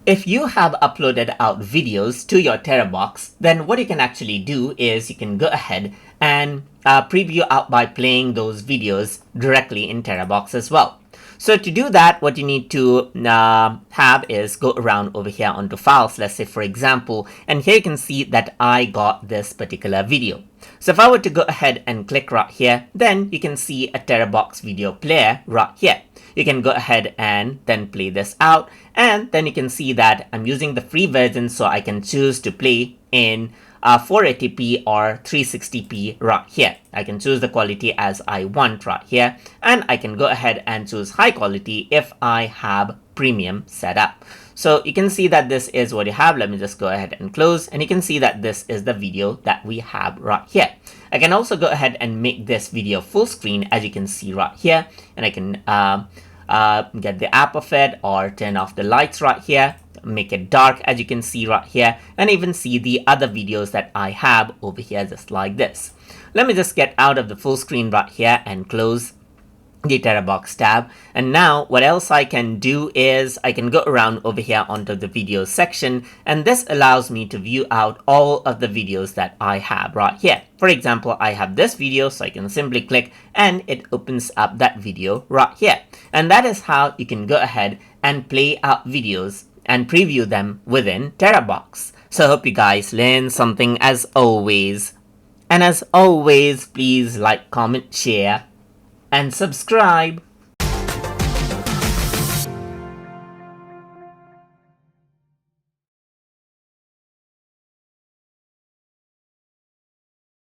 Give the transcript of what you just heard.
If you have uploaded out videos to your Terabox, then what you can actually do is you can go ahead and preview out by playing those videos directly in Terabox as well. So to do that, what you need to have is go around over here onto files, let's say for example, and here you can see that I got this particular video. So if I were to go ahead and click right here, then you can see a Terabox video player right here. You can go ahead and then play this out, and then you can see that I'm using the free version, so I can choose to play in 480p or 360p right here. I can choose the quality as I want right here, and I can go ahead and choose high quality if I have premium set up. So you can see that this is what you have. Let me just go ahead and close, and you can see that this is the video that we have right here. I can also go ahead and make this video full screen, as you can see right here, and I can get the app of it or turn off the lights right here, make it dark as you can see right here, and even see the other videos that I have over here just like this. Let me just get out of the full screen right here and close the Terabox tab. And now what else I can do is I can go around over here onto the videos section, and this allows me to view out all of the videos that I have right here. For example, I have this video, so I can simply click and it opens up that video right here. And that is how you can go ahead and play out videos and preview them within Terabox. So I hope you guys learned something as always. And as always, please like, comment, share, and subscribe.